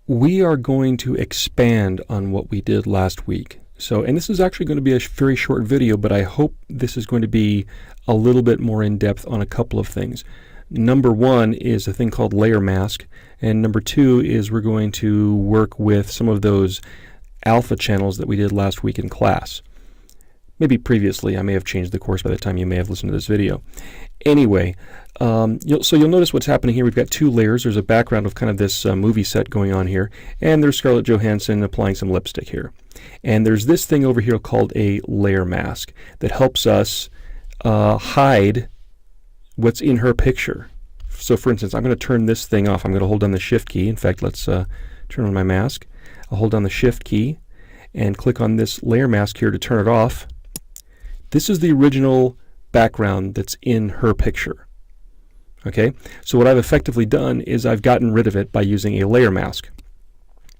we are going to expand on what we did last week. And this is actually going to be a very short video, but I hope this is going to be a little bit more in depth on a couple of things. Number one is a thing called layer mask, and number two is we're going to work with some of those alpha channels that we did last week in class. Maybe previously, I may have changed the course by the time you may have listened to this video. Anyway, you'll notice what's happening here. We've got two layers. There's a background of kind of this movie set going on here, and there's Scarlett Johansson applying some lipstick here. And there's this thing over here called a layer mask that helps us hide what's in her picture. So for instance, I'm going to turn this thing off. I'm going to hold down the Shift key. In fact, let's turn on my mask. I'll hold down the Shift key and click on this layer mask here to turn it off. This is the original background that's in her picture. Okay, so what I've effectively done is I've gotten rid of it by using a layer mask.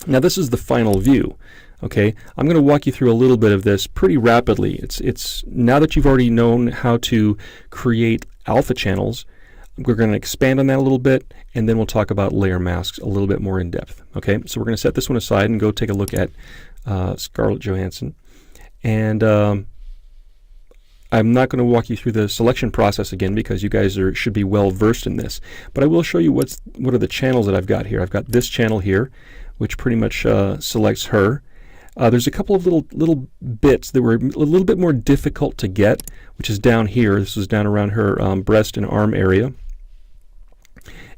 Now this is the final view. Okay, I'm going to walk you through a little bit of this pretty rapidly. It's now that you've already known how to create alpha channels, we're going to expand on that a little bit, and then we'll talk about layer masks a little bit more in depth. Okay, so we're going to set this one aside and go take a look at Scarlett Johansson. And I'm not going to walk you through the selection process again because you guys should be well versed in this. But I will show you what are the channels that I've got here. I've got this channel here, which pretty much selects her. There's a couple of little bits that were a little bit more difficult to get, which is down here. This is down around her breast and arm area.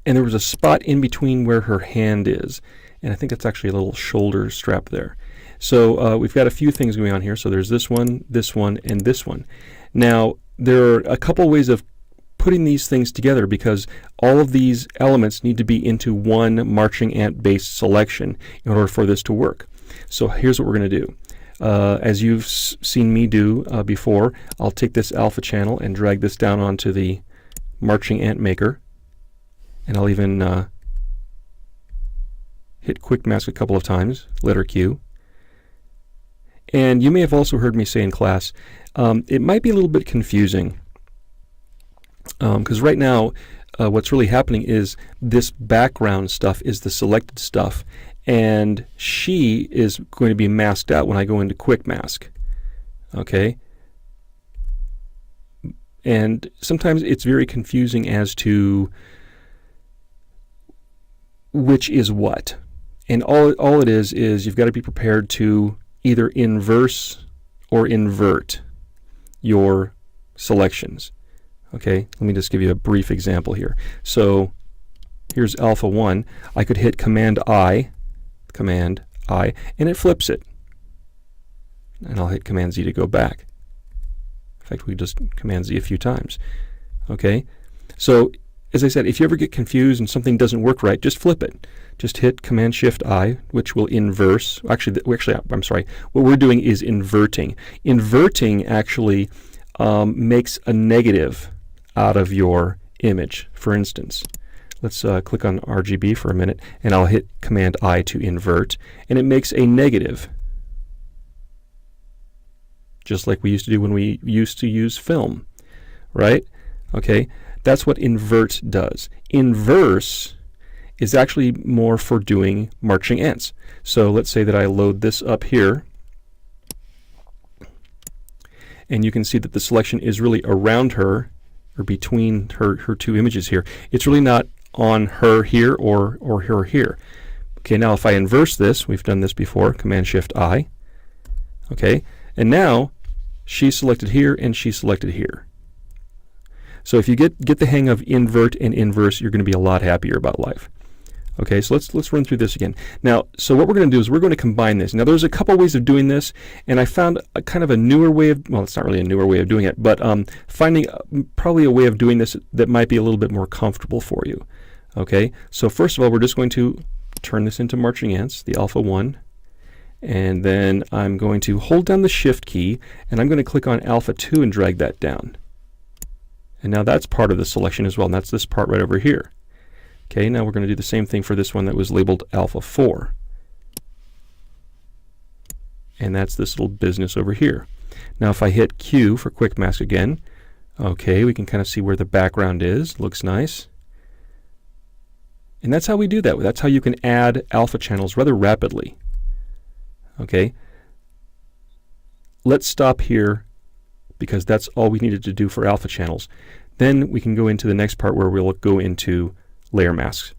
And there was a spot in between where her hand is. And I think that's actually a little shoulder strap there. So we've got a few things going on here. So there's this one, and this one. Now, there are a couple ways of putting these things together because all of these elements need to be into one marching ant-based selection in order for this to work. So here's what we're going to do. As you've seen me do before, I'll take this alpha channel and drag this down onto the marching ant maker. And I'll even hit quick mask a couple of times, letter Q. And you may have also heard me say in class, it might be a little bit confusing because right now what's really happening is this background stuff is the selected stuff, and she is going to be masked out when I go into quick mask. Okay? And sometimes it's very confusing as to which is what. And all it is you've got to be prepared to either inverse or invert your selections. Okay, let me just give you a brief example here. So here's alpha 1. I could hit Command I, and it flips it. And I'll hit Command Z to go back. In fact, we just Command Z a few times. Okay, so as I said, if you ever get confused and something doesn't work right, just flip it. Just hit Command Shift I, which will inverse. Actually, I'm sorry. What we're doing is inverting. Inverting actually makes a negative out of your image. For instance, let's click on RGB for a minute, and I'll hit Command I to invert, and it makes a negative, just like we used to do when we used to use film, right? Okay, that's what invert does. Inverse is actually more for doing marching ants. So let's say that I load this up here, and you can see that the selection is really around her, or between her two images here. It's really not on her here or her here. Okay, now if I inverse this, we've done this before, Command Shift I. Okay, and now she's selected here and she's selected here. So if you get the hang of invert and inverse, you're going to be a lot happier about life. Okay, so let's run through this again. Now, so what we're going to do is we're going to combine this. Now, there's a couple ways of doing this, and I found a kind of a newer way of, well, it's not really a newer way of doing it, but finding probably a way of doing this that might be a little bit more comfortable for you. Okay, so first of all, we're just going to turn this into marching ants, the alpha 1, and then I'm going to hold down the Shift key, and I'm going to click on alpha 2 and drag that down. And now that's part of the selection as well, and that's this part right over here. Okay, now we're going to do the same thing for this one that was labeled alpha 4. And that's this little business over here. Now if I hit Q for quick mask again, okay, we can kind of see where the background is. Looks nice. And that's how we do that. That's how you can add alpha channels rather rapidly. Okay? Let's stop here because that's all we needed to do for alpha channels. Then we can go into the next part where we'll go into layer masks.